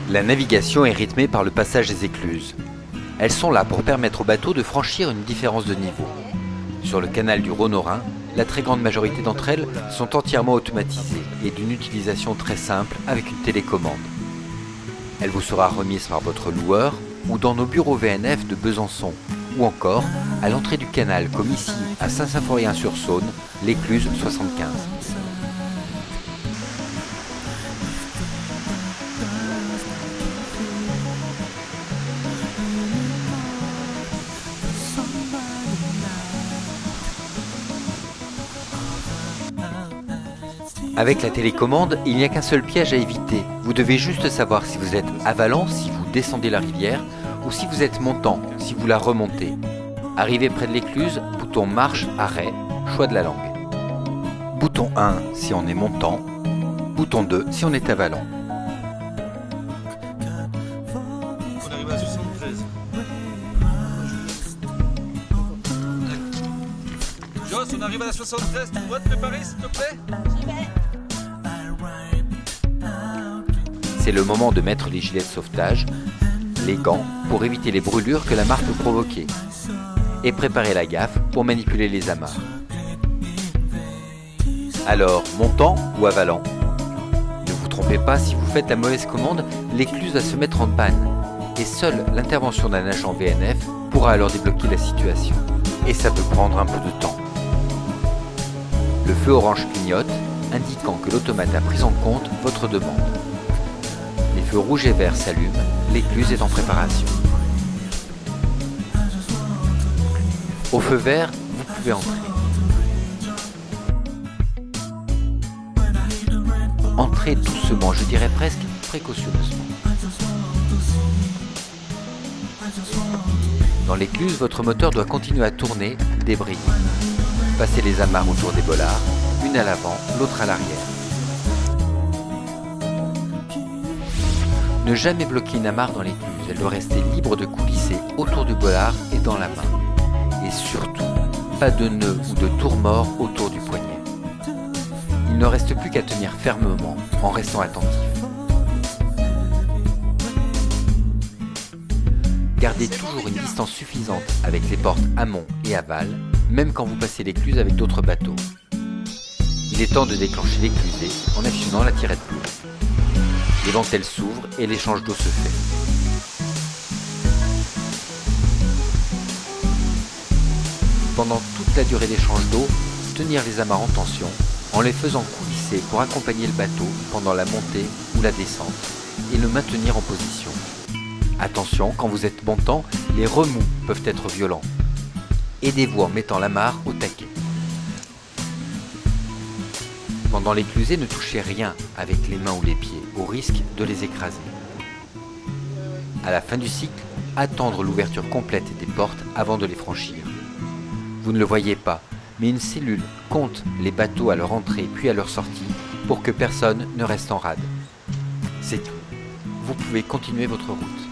La navigation est rythmée par le passage des écluses. Elles sont là pour permettre aux bateaux de franchir une différence de niveau. Sur le canal du Rhône au Rhin, la très grande majorité d'entre elles sont entièrement automatisées et d'une utilisation très simple avec une télécommande. Elle vous sera remise par votre loueur ou dans nos bureaux VNF de Besançon ou encore à l'entrée du canal comme ici à Saint-Symphorien-sur-Saône, l'écluse 75. Avec la télécommande, il n'y a qu'un seul piège à éviter. Vous devez juste savoir si vous êtes avalant, si vous descendez la rivière, ou si vous êtes montant, si vous la remontez. Arrivé près de l'écluse, bouton marche, arrêt, choix de la langue. Bouton 1 si on est montant, bouton 2 si on est avalant. On arrive à 73. Joss, on arrive à la 73, tu pourrais te préparer s'il te plaît? C'est le moment de mettre les gilets de sauvetage, les gants pour éviter les brûlures que la mare peut provoquer, et préparer la gaffe pour manipuler les amarres. Alors, montant ou avalant? Ne vous trompez pas, si vous faites la mauvaise commande, l'écluse va se mettre en panne, et seule l'intervention d'un agent VNF pourra alors débloquer la situation. Et ça peut prendre un peu de temps. Le feu orange clignote, indiquant que l'automate a pris en compte votre demande. Les feux rouges et verts s'allument, l'écluse est en préparation. Au feu vert, vous pouvez entrer. Entrez doucement, je dirais presque précautionneusement. Dans l'écluse, votre moteur doit continuer à tourner, débrayer. Passez les amarres autour des bollards, une à l'avant, l'autre à l'arrière. Ne jamais bloquer une amarre dans l'écluse, elle doit rester libre de coulisser autour du bollard et dans la main. Et surtout, pas de nœud ou de tourmort autour du poignet. Il ne reste plus qu'à tenir fermement en restant attentif. Gardez toujours une distance suffisante avec les portes amont et aval, même quand vous passez l'écluse avec d'autres bateaux. Il est temps de déclencher l'éclusée en actionnant la tirette bleue. Les ventelles s'ouvrent et l'échange d'eau se fait. Pendant toute la durée d'échange d'eau, tenir les amarres en tension en les faisant coulisser pour accompagner le bateau pendant la montée ou la descente et le maintenir en position. Attention, quand vous êtes montant, les remous peuvent être violents. Aidez-vous en mettant l'amarre au taquet. Pendant l'éclusée, ne touchez rien avec les mains ou les pieds, au risque de les écraser. À la fin du cycle, attendre l'ouverture complète des portes avant de les franchir. Vous ne le voyez pas, mais une cellule compte les bateaux à leur entrée puis à leur sortie pour que personne ne reste en rade. C'est tout. Vous pouvez continuer votre route.